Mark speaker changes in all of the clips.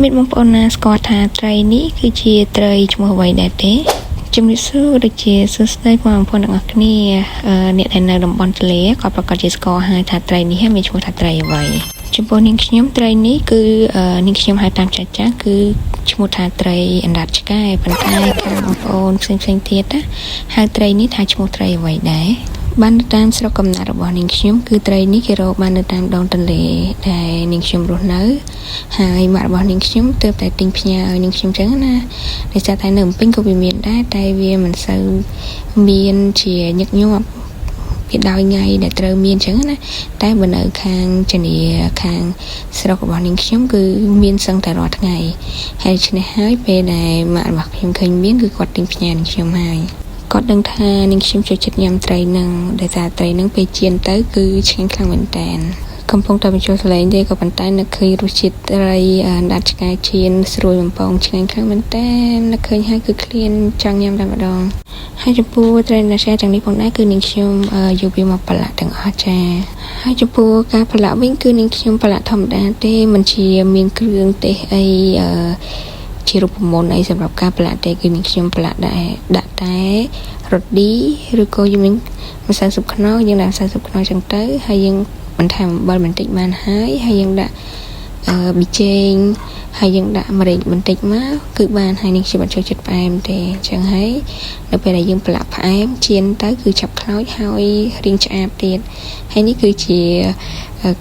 Speaker 1: មិត្តបងប្អូនណាស្គាល់ថាត្រីនេះគឺជាត្រីឈ្មោះអ្វីដែរទេជំរាបសួរដូចជាសួស្តីបងប្អូនទាំងអស់គ្នាអ្នកដែលនៅតំបន់ទន្លេក៏ប្រកាសជាស្គាល់ហើយថាត្រីនេះមានឈ្មោះថាត្រីអ្វីចំពោះនាងខ្ញុំត្រីនេះគឺនាងខ្ញុំហៅតាមចាស់គឺឈ្មោះថាត្រីអណ្ដាតឆ្កែប៉ុន្តែខាងបងប្អូនផ្សេងទៀតណាហៅត្រីនេះថាឈ្មោះត្រីអ្វីដែរបានតាមស្រុកកំណើតរបស់នាងខ្ញុំគឺត្រីនេះគេរកបាននៅតាមដងទន្លេដែលនាងខ្ញុំរស់នៅហើយម៉ាក់របស់នាងខ្ញុំទើបតែទិញផ្ញើឲ្យនាងខ្ញុំចឹងណាដោយសារតែនៅភ្នំពេញក៏វាមានដែរតែវាមិនសូវមានជាញឹកញាប់ពីដោយថ្ងៃដែលត្រូវមានចឹងណាតែបើនៅខាងជនីខាងស្រុករបស់នាងខ្ញុំគឺមានសឹងតែរាល់ថ្ងៃហើយឆ្នេះហើយពេលដែលម៉ាក់របស់ខ្ញុំឃើញមានគឺគាត់ទិញផ្ញើនាងខ្ញុំហើយគាត់ដឹងថានាងខ្ញុំចូលចិត្តញ៉ាំត្រីនឹងដែលថាត្រីនឹងពេលចៀនទៅគឺឆ្ងាញ់ខ្លាំងមែនតើកំពុងតែបញ្ចូលសលេងទេក៏ប៉ុន្តែនឹកឃើញរសជាតិត្រីដាច់ឆ្កែចៀនស្រួយបំពងឆ្ងាញ់ខ្លាំងមែនតើនឹកឃើញហើយគឺឃ្លានចង់ញ៉ាំតែម្ដងហើយចំពោះត្រីណាសាទាំងនេះផងដែរគឺនាងខ្ញុំយកវាមកប្រឡាក់ទាំងអស់ចាហើយចំពោះការប្រឡាក់វិញគឺនាងខ្ញុំប្រឡាក់ធម្មតាទេមិនជាមានគ្រឿងទេសអីជារូបមន្តអីសម្រាប់ការប្រឡាក់ទេគឺនាងខ្ញុំប្រឡាក់ដែរដាក់តែរ៉ូឌីឬក៏យើងមានម្សៅស៊ុបខ្នុរយើងដាក់ម្សៅស៊ុបខ្នុរចឹងទៅហើយយើងបន្ថែមអំបិលបន្តិចបានហើយយើងដាក់ប៊ីចេងហើយយើងដាក់ម្រេចបន្តិចមកគឺបានហើយនាងខ្ញុំអត់ចូលចិត្តផ្អែមទេអញ្ចឹងហើយនៅពេលដែលយើងប្រឡាក់ផ្អែមចៀនទៅគឺចាប់ខ្លោចហើយរៀងឆ្អាបទៀតហើយនេះគឺជា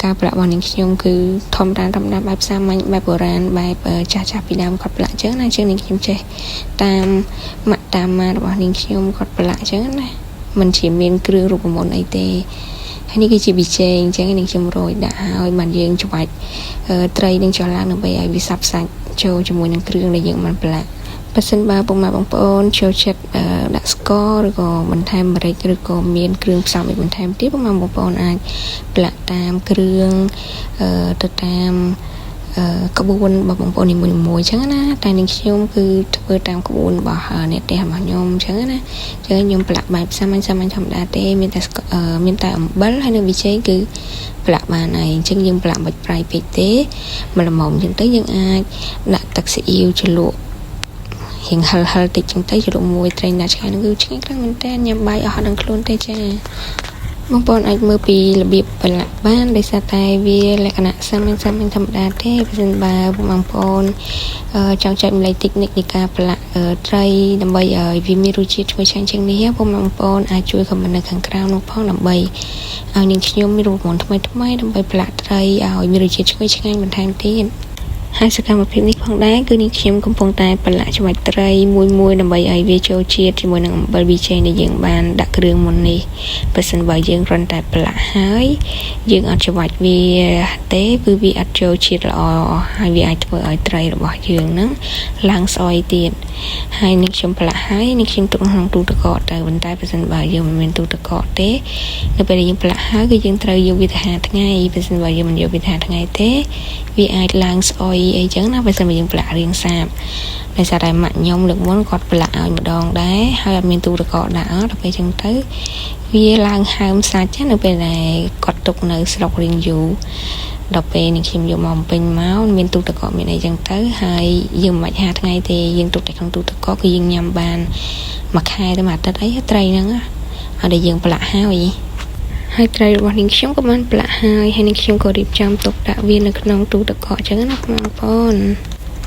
Speaker 1: ការប្រឡាក់របស់នាងខ្ញុំគឺធម្មតាបែបសាមញ្ញបែបបុរាណបែបចាស់ពីដើមគាត់ប្រឡាក់អញ្ចឹងណាអញ្ចឹងនាងខ្ញុំចេះតាមម៉ាក់តាមម៉ារបស់នាងខ្ញុំគាត់ប្រឡាក់អញ្ចឹងណាมันជាមានគ្រឿងរូបមន្តអីទេហើយនេះគឺជាប៊ីចេងអញ្ចឹងនាងខ្ញុំរោយដាក់ហើយបានយើងច្របាច់ត្រីនឹងចុះឡើងដើម្បីឲ្យវាសាប់សាច់ចូលជាមួយនឹងគ្រឿងដែលយើងបានប្រឡាក់បើសិនបើពុកម៉ែបងប្អូនចូលចិត្តដាក់ស្ករឬក៏បន្ថែមម្រេចឬក៏មានគ្រឿងផ្សំអីបន្ថែមទៀតពុកម៉ែបងប្អូនអាចប្រឡាក់តាមគ្រឿងទៅតាមក្បួនរបស់បងប្អូននីមួយៗអញ្ចឹងណាតែនាងខ្ញុំគឺធ្វើតាមក្បួនរបស់អ្នកផ្ទះរបស់ខ្ញុំអញ្ចឹងណាអញ្ចឹងខ្ញុំប្រឡាក់បែបសាមញ្ញធម្មតាទេមានតែអំបិលហើយនៅប៊ីចេងគឺប្រឡាក់បានហើយអញ្ចឹងយើងប្រឡាក់មិនប្រៃពេកទេមកល្មមអញ្ចឹងទៅយើងអាចដាក់ទឹកស៊ីអ៊ីវជ្រលក់រៀងហឹលតិចអញ្ចឹងទៅជ្រលក់មួយត្រីណាឆ្ងាញ់ហ្នឹងគឺឆ្ងាញ់ខ្លាំងមែនតើញ៉ាំបាយអស់ដឹងខ្លួនទេចាបងប្អូនអាចមើលពីរបៀបប្រឡាក់បានដោយសារតែវាលក្ខណៈសាមញ្ញធម្មតាទេបើមិនបើបងប្អូនចង់ចែកម្លែកតិចនិចនៃការប្រឡាក់ត្រីដើម្បីឲ្យវាមានរសជាតិឈ្ងុយឆ្ងាញ់ជាងនេះបងប្អូនអាចជួយខមមិននៅខាងក្រៅនោះផងដើម្បីឲ្យនាងខ្ញុំមានរូបមន្តថ្មីដើម្បីប្រឡាក់ត្រីឲ្យមានរសជាតិឈ្ងុយឆ្ងាញ់បន្ថែមទៀតហើយសកម្មភាពនេះផងដែរគឺនាងខ្ញុំកំពុងតែប្រឡាក់ច្របាច់ត្រីមួយដើម្បីឲ្យវាចូលជាតិជាមួយនឹងអំបិលប៊ីចេងដែលយើងបានដាក់គ្រឿងមុននេះបើសិនបើយើងគ្រាន់តែប្រឡាក់ហើយយើងអត់ច្របាច់វាទេគឺវាអត់ចូលជាតិល្អហើយវាអាចធ្វើឲ្យត្រីរបស់យើងហ្នឹងឡើងស្អុយទៀតហើយនាងខ្ញុំប្រឡាក់ហើយនាងខ្ញុំទុកក្នុងទូទឹកកកទៅប៉ុន្តែបើសិនបើយើងមិនមានទូទឹកកកទេនៅពេលដែលយើងប្រឡាក់ហើយគឺយើងត្រូវយកវាទៅហាលថ្ងៃបើសិនបើយើងមិនយកវាទៅហាលថ្ងៃទេវាអាចឡើងស្អុយអីចឹងណាបើសិនបើយើងប្រឡាក់រៀងសាបដោយសារតែម៉ាក់ខ្ញុំលើកមុនគាត់ប្រឡាក់ឲ្យម្ដងដែរហើយអត់មានទូទឹកកកដាក់ដល់ពេលចឹងទៅវាឡើងហើមសាច់នៅពេលដែលគាត់ទុកនៅស្រុករៀងយូរដល់ពេលនេះខ្ញុំយកមកបំពេញមកមានទូទឹកកកមានអីចឹងទៅហើយយើងមិនបាច់ហាថ្ងៃទេយើងទុកតែក្នុងទូទឹកកកគឺយើងញ៉ាំបានមួយខែទៅមួយអាទិត្យអីត្រីហ្នឹងឲ្យតែយើងប្រឡាក់ហើយត្រីរបស់នាងខ្ញុំក៏បានប្រឡាក់ហើយនាងខ្ញុំក៏រៀបចំទុកដាក់វានៅក្នុងទូទឹកកកអញ្ចឹងណាបងប្អូន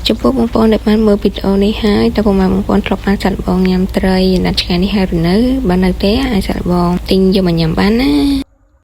Speaker 1: ចំពោះបងប្អូនដែលបានមើលវីដេអូនេះហើយតើបងប្អូនធ្លាប់បានសាក់បងញ៉ាំត្រីណាត់ឆ្ងាញ់នេះហើយឬនៅបើនៅទេអាចសាក់បងទិញយកមកញ៉ាំបានណា